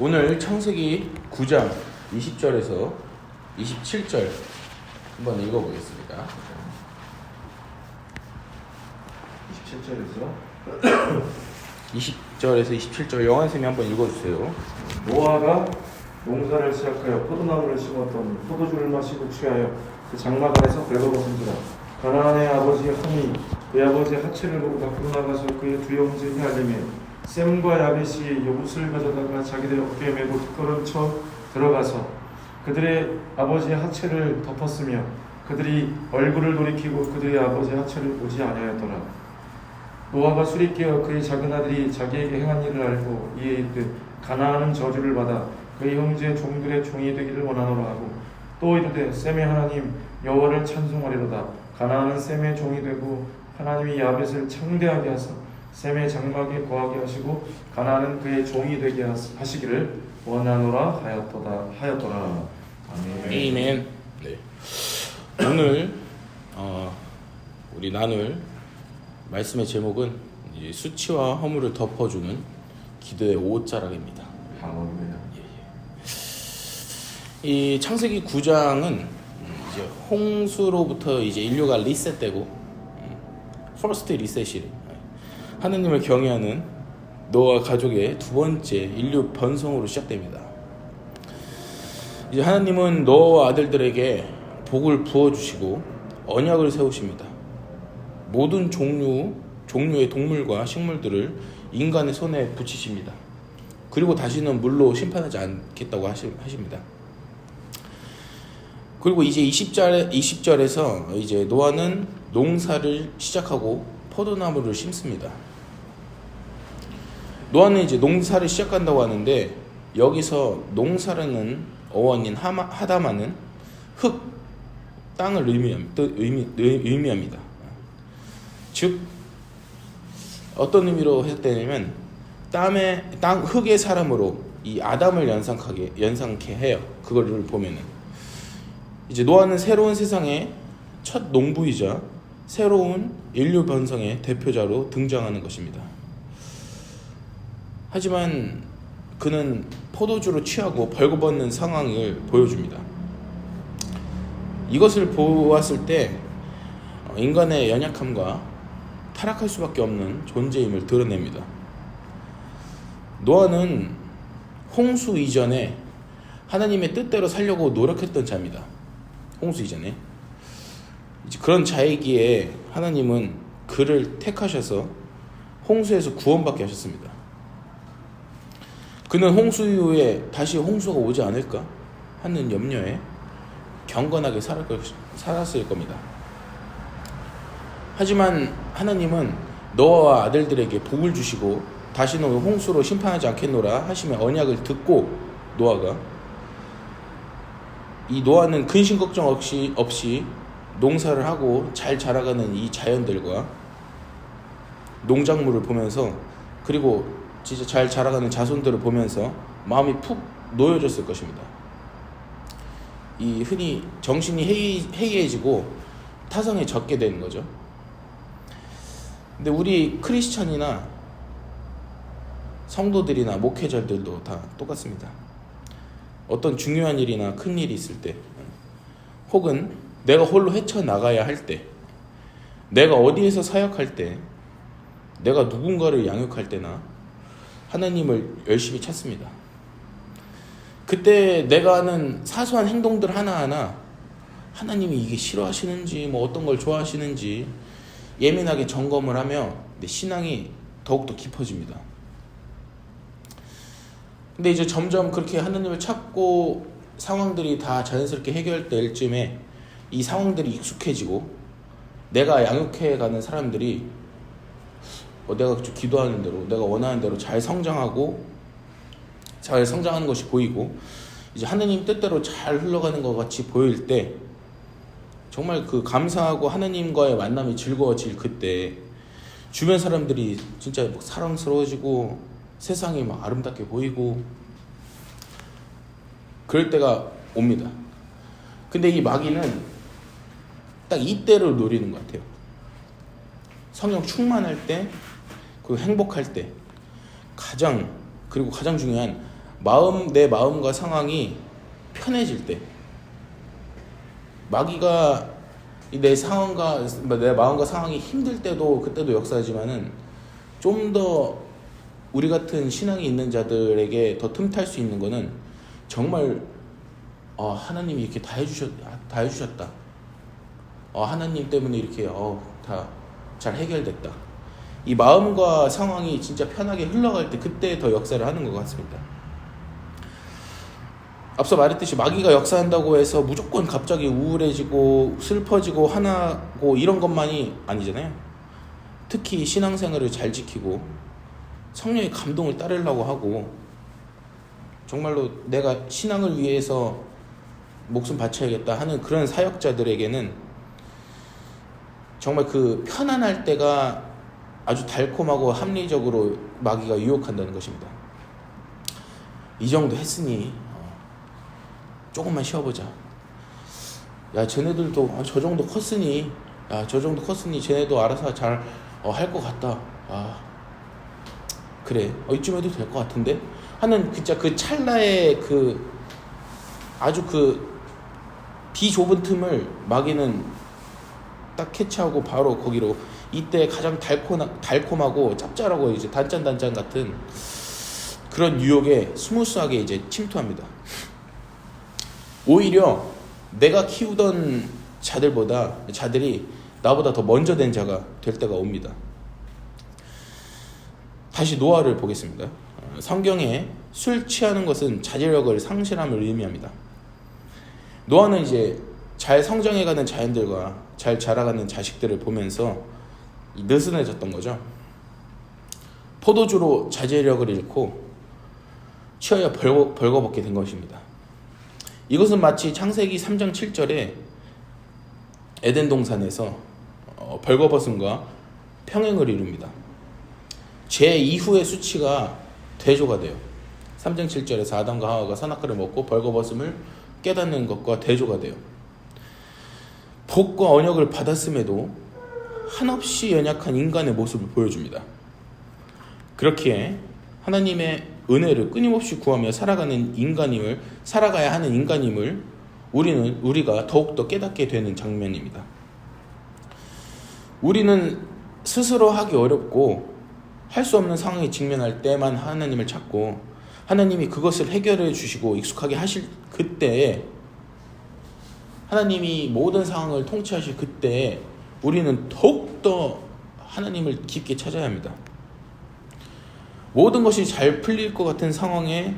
오늘 창세기 9장 20절에서 27절 한번 읽어보겠습니다. 20절에서 27절 영환쌤이 한번 읽어주세요. 노아가 농사를 시작하여 포도나무를 심었더니 포도주를 마시고 취하여 그 장막 안에서 벌거벗은지라. 가나안의 아버지 함이 그의 아버지 하체를 보고 밖으로 나가서 그의 두 형제 헤아림에 셈과 야벳이 요봇을 가져다가 자기들 어깨에 메고 뒷걸음쳐 들어가서 그들의 아버지의 하체를 덮었으며 그들이 얼굴을 돌이키고 그들의 아버지의 하체를 보지 아니하였더라. 노아가 술이 깨어 그의 작은 아들이 자기에게 행한 일을 알고 이에 이르되 가나안은 저주를 받아 그의 형제 종들의 종이 되기를 원하노라 하고 또 이르되 셈의 하나님 여호와를 찬송하리로다. 가나안은 셈의 종이 되고 하나님이 야벳을 창대하게 하사 셈의 장막에 거하게 하시고 가나안은 그의 종이 되게 하시기를 원하노라 하였더라. 아멘. 아멘. 네. 오늘 우리 나눌 말씀의 제목은 이제 수치와 허물을 덮어주는 기도의 5자락입니다. 할렐루야. 이 창세기 9장은 이제 홍수로부터 이제 인류가 리셋되고 퍼스트 리셋이 하느님을 경외하는 노아 가족의 두 번째 인류 번성으로 시작됩니다. 이제 하나님은 노아와 아들들에게 복을 부어주시고 언약을 세우십니다. 모든 종류의 동물과 식물들을 인간의 손에 붙이십니다. 그리고 다시는 물로 심판하지 않겠다고 하십니다. 그리고 이제 20절에서 이제 노아는 농사를 시작하고 포도나무를 심습니다. 노아는 이제 농사를 시작한다고 하는데 여기서 농사라는 어원인 하다마는 흙, 땅을 의미합니다. 즉 어떤 의미로 해석되냐면 흙의 사람으로 이 아담을 연상케 해요. 그거를 보면은 이제 노아는 새로운 세상의 첫 농부이자 새로운 인류 번성의 대표자로 등장하는 것입니다. 하지만 그는 포도주로 취하고 벌거벗는 상황을 보여줍니다. 이것을 보았을 때 인간의 연약함과 타락할 수밖에 없는 존재임을 드러냅니다. 노아는 홍수 이전에 하나님의 뜻대로 살려고 노력했던 자입니다. 홍수 이전에 이제 그런 자이기에 하나님은 그를 택하셔서 홍수에서 구원받게 하셨습니다. 그는 홍수 이후에 다시 홍수가 오지 않을까 하는 염려에 경건하게 살았을 겁니다. 하지만 하나님은 노아와 아들들에게 복을 주시고 다시는 홍수로 심판하지 않겠노라 하시며 언약을 듣고 노아는 근심 걱정 없이 농사를 하고 잘 자라가는 이 자연들과 농작물을 보면서 그리고 진짜 잘 자라가는 자손들을 보면서 마음이 푹 놓여졌을 것입니다. 이 흔히 정신이 해이해지고 타성에 젖게 되는 거죠. 근데 우리 크리스천이나 성도들이나 목회자들도 다 똑같습니다. 어떤 중요한 일이나 큰 일이 있을 때 혹은 내가 홀로 헤쳐나가야 할 때 내가 어디에서 사역할 때 내가 누군가를 양육할 때나 하나님을 열심히 찾습니다. 그때 내가 하는 사소한 행동들 하나하나 하나님이 이게 싫어하시는지 어떤 걸 좋아하시는지 예민하게 점검을 하며 내 신앙이 더욱더 깊어집니다. 근데 이제 점점 그렇게 하나님을 찾고 상황들이 다 자연스럽게 해결될 쯤에 이 상황들이 익숙해지고 내가 양육해가는 사람들이 내가 기도하는 대로 내가 원하는 대로 잘 성장하는 것이 보이고 이제 하나님 뜻대로 잘 흘러가는 것 같이 보일 때 정말 그 감사하고 하나님과의 만남이 즐거워질 그때 주변 사람들이 진짜 사랑스러워지고 세상이 아름답게 보이고 그럴 때가 옵니다. 근데 이 마귀는 딱 이때를 노리는 것 같아요. 성령 충만할 때 그리고 행복할 때 가장 중요한 내 마음과 상황이 편해질 때, 마귀가 내 마음과 상황이 힘들 때도 그때도 역사하지만은 좀 더 우리 같은 신앙이 있는 자들에게 더 틈탈 수 있는 거는 정말 하나님이 이렇게 다 해주셨다. 하나님 때문에 이렇게 다 잘 해결됐다. 이 마음과 상황이 진짜 편하게 흘러갈 때 그때 더 역사를 하는 것 같습니다. 앞서 말했듯이 마귀가 역사한다고 해서 무조건 갑자기 우울해지고 슬퍼지고 화나고 이런 것만이 아니잖아요. 특히 신앙생활을 잘 지키고 성령의 감동을 따르려고 하고 정말로 내가 신앙을 위해서 목숨 바쳐야겠다 하는 그런 사역자들에게는 정말 그 편안할 때가 아주 달콤하고 합리적으로 마귀가 유혹한다는 것입니다. 이 정도 했으니 조금만 쉬어보자. 야, 쟤네들도 저 정도 컸으니 쟤네도 알아서 잘 할 것 같다. 그래, 이쯤 해도 될 것 같은데 하는 진짜 그 찰나의 그 아주 그 비좁은 틈을 마귀는 딱 캐치하고 바로 거기로 이때 가장 달콤하고 짭짤하고 이제 단짠 같은 그런 유혹에 스무스하게 이제 침투합니다. 오히려 내가 키우던 자들이 나보다 더 먼저 된 자가 될 때가 옵니다. 다시 노아를 보겠습니다. 성경에 술 취하는 것은 자제력을 상실함을 의미합니다. 노아는 이제 잘 성장해가는 자연들과 잘 자라가는 자식들을 보면서 느슨해졌던 거죠. 포도주로 자제력을 잃고 취하여 벌거벗게 된 것입니다. 이것은 마치 창세기 3장 7절에 에덴 동산에서 벌거벗음과 평행을 이룹니다. 죄 이후의 수치가 대조가 돼요. 3장 7절에서 아담과 하와가 선악과를 먹고 벌거벗음을 깨닫는 것과 대조가 돼요. 복과 언약을 받았음에도 한없이 연약한 인간의 모습을 보여줍니다. 그렇기에 하나님의 은혜를 끊임없이 구하며 살아가야 하는 인간임을 우리가 더욱더 깨닫게 되는 장면입니다. 우리는 스스로 하기 어렵고 할 수 없는 상황에 직면할 때만 하나님을 찾고 하나님이 그것을 해결해 주시고 익숙하게 하실 그때에 하나님이 모든 상황을 통치하실 그때에 우리는 더욱더 하나님을 깊게 찾아야 합니다. 모든 것이 잘 풀릴 것 같은 상황에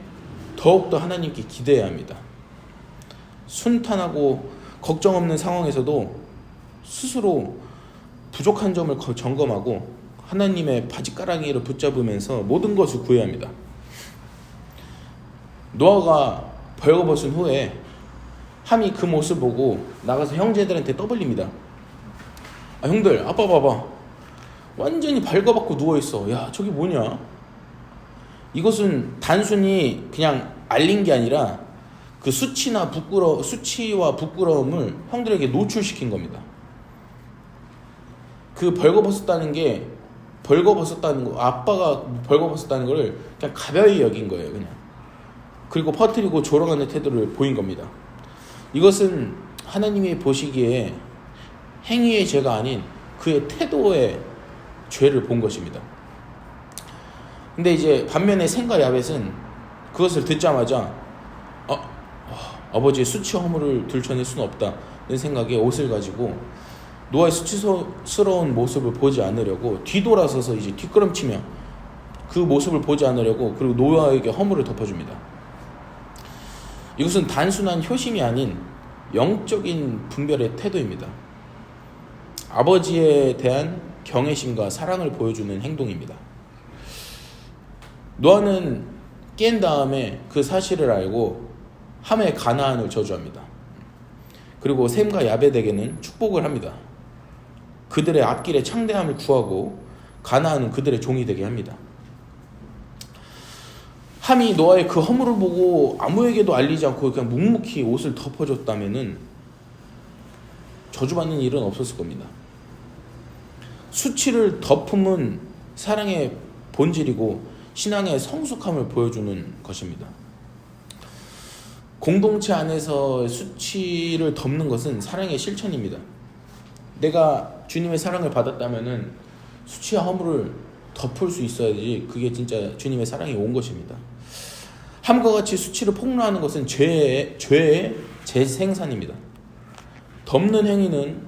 더욱더 하나님께 기대해야 합니다. 순탄하고 걱정 없는 상황에서도 스스로 부족한 점을 점검하고 하나님의 바지가랑이를 붙잡으면서 모든 것을 구해야 합니다. 노아가 벌거벗은 후에 함이 그 모습 보고 나가서 형제들한테 떠벌립니다. 형들, 아빠 봐봐. 완전히 벌거벗고 누워있어. 야, 저기 뭐냐? 이것은 단순히 그냥 알린 게 아니라 그 수치와 부끄러움을 형들에게 노출시킨 겁니다. 그 벌거벗었다는 거, 아빠가 벌거벗었다는 거를 그냥 가벼이 여긴 거예요, 그냥. 그리고 퍼뜨리고 조롱하는 태도를 보인 겁니다. 이것은 하나님이 보시기에 행위의 죄가 아닌 그의 태도의 죄를 본 것입니다. 근데 이제 반면에 셈과 야벳은 그것을 듣자마자 아버지의 수치 허물을 들춰낼 수는 없다는 생각에 옷을 가지고 노아의 수치스러운 모습을 보지 않으려고 뒤돌아서서 이제 뒷걸음치며 그 모습을 보지 않으려고 그리고 노아에게 허물을 덮어줍니다. 이것은 단순한 효심이 아닌 영적인 분별의 태도입니다. 아버지에 대한 경외심과 사랑을 보여주는 행동입니다. 노아는 깬 다음에 그 사실을 알고 함의 가나안을 저주합니다. 그리고 셈과 야벳에게는 축복을 합니다. 그들의 앞길에 창대함을 구하고 가나안은 그들의 종이 되게 합니다. 함이 노아의 그 허물을 보고 아무에게도 알리지 않고 그냥 묵묵히 옷을 덮어줬다면은 저주받는 일은 없었을 겁니다. 수치를 덮음은 사랑의 본질이고 신앙의 성숙함을 보여주는 것입니다. 공동체 안에서 수치를 덮는 것은 사랑의 실천입니다. 내가 주님의 사랑을 받았다면은 수치와 허물을 덮을 수 있어야지 그게 진짜 주님의 사랑이 온 것입니다. 함과 같이 수치를 폭로하는 것은 죄의 재생산입니다. 덮는 행위는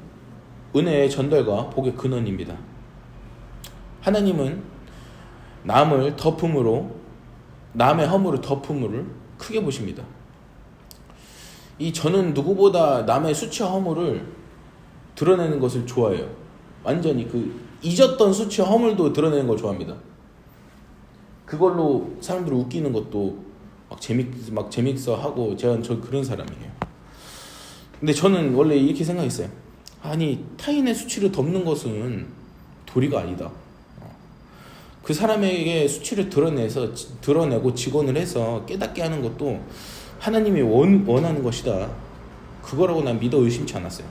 은혜의 전달과 복의 근원입니다. 하나님은 남의 허물을 덮음으로 크게 보십니다. 저는 누구보다 남의 수치와 허물을 드러내는 것을 좋아해요. 완전히 잊었던 수치와 허물도 드러내는 걸 좋아합니다. 그걸로 사람들을 웃기는 것도 막 재밌어 하고 저 그런 사람이에요. 근데 저는 원래 이렇게 생각했어요. 아니, 타인의 수치를 덮는 것은 도리가 아니다. 그 사람에게 수치를 드러내고 직언을 해서 깨닫게 하는 것도 하나님이 원하는 것이다. 그거라고 난 믿어 의심치 않았어요.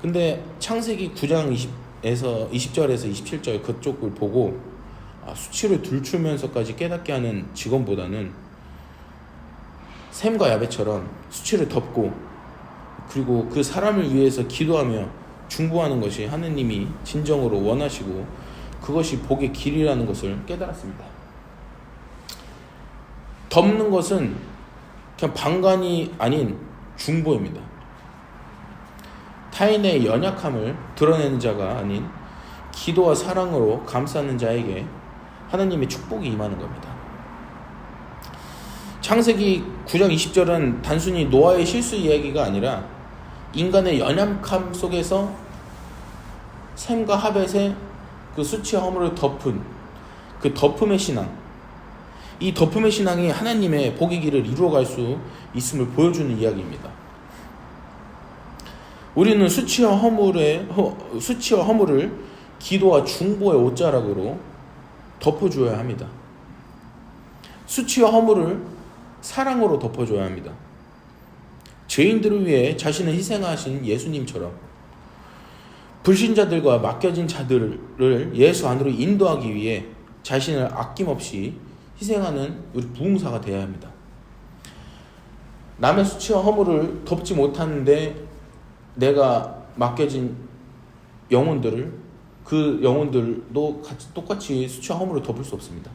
근데 창세기 9장 20절에서 27절 그쪽을 보고 수치를 들추면서까지 깨닫게 하는 직원보다는 셈과 야벳처럼 수치를 덮고 그리고 그 사람을 위해서 기도하며 중보하는 것이 하느님이 진정으로 원하시고 그것이 복의 길이라는 것을 깨달았습니다. 덮는 것은 그냥 방관이 아닌 중보입니다. 타인의 연약함을 드러내는 자가 아닌 기도와 사랑으로 감싸는 자에게 하나님의 축복이 임하는 겁니다. 창세기 9장 20절은 단순히 노아의 실수 이야기가 아니라 인간의 연약함 속에서 셈과 하벳의 그 수치와 허물을 덮은 그 덮음의 신앙, 이 덮음의 신앙이 하나님의 복의 길을 이루어갈 수 있음을 보여주는 이야기입니다. 우리는 수치와 허물을 기도와 중보의 옷자락으로 덮어줘야 합니다. 수치와 허물을 사랑으로 덮어줘야 합니다. 죄인들을 위해 자신을 희생하신 예수님처럼 불신자들과 맡겨진 자들을 예수 안으로 인도하기 위해 자신을 아낌없이 희생하는 우리 부흥사가 되어야 합니다. 남의 수치와 허물을 덮지 못하는데 내가 맡겨진 그 영혼들도 똑같이 수치와 허물을 덮을 수 없습니다.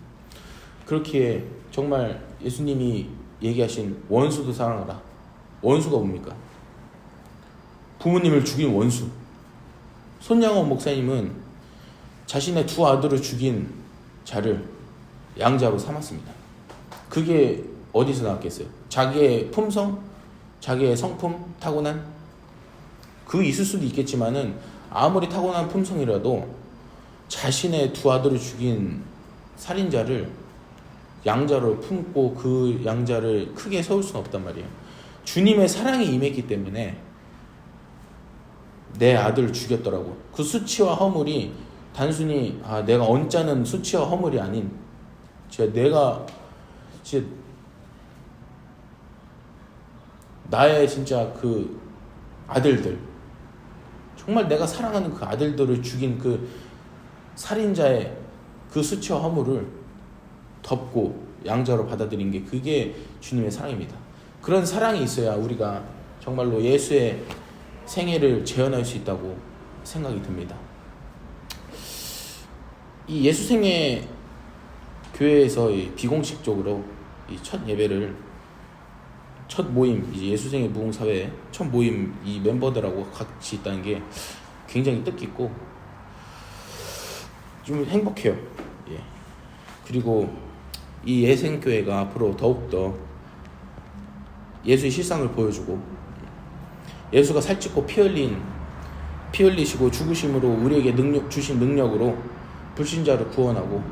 그렇기에 정말 예수님이 얘기하신 원수도 사랑하라. 원수가 뭡니까? 부모님을 죽인 원수. 손양원 목사님은 자신의 두 아들을 죽인 자를 양자로 삼았습니다. 그게 어디서 나왔겠어요? 자기의 품성, 자기의 성품, 타고난? 있을 수도 있겠지만은 아무리 타고난 품성이라도 자신의 두 아들을 죽인 살인자를 양자로 품고 그 양자를 크게 세울 수는 없단 말이에요. 주님의 사랑이 임했기 때문에 내 아들을 죽였더라고. 그 수치와 허물이 단순히 내가 언짢은 수치와 허물이 아닌 내가 나의 진짜 그 아들들, 정말 내가 사랑하는 그 아들들을 죽인 그 살인자의 그 수치와 허물을 덮고 양자로 받아들인 게 그게 주님의 사랑입니다. 그런 사랑이 있어야 우리가 정말로 예수의 생애를 재현할 수 있다고 생각이 듭니다. 이 예수 생애 교회에서 비공식적으로 이 첫 예배를 첫 모임, 이제 예수생의 무궁사회 첫 모임 이 멤버들하고 같이 있다는 게 굉장히 뜻깊고 좀 행복해요. 예. 그리고 이 예생교회가 앞으로 더욱더 예수의 실상을 보여주고 예수가 살찌고 피 흘리시고 죽으심으로 우리에게 주신 능력으로 불신자를 구원하고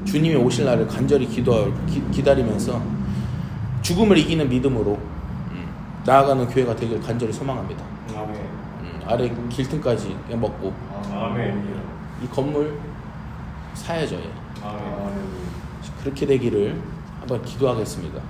주님이 오실 날을 간절히 기다리면서 죽음을 이기는 믿음으로 나아가는 교회가 되길 간절히 소망합니다. 아멘. 아래 길등까지 먹고 아멘. 이 건물 사야죠. 아멘. 그렇게 되기를 한번 기도하겠습니다.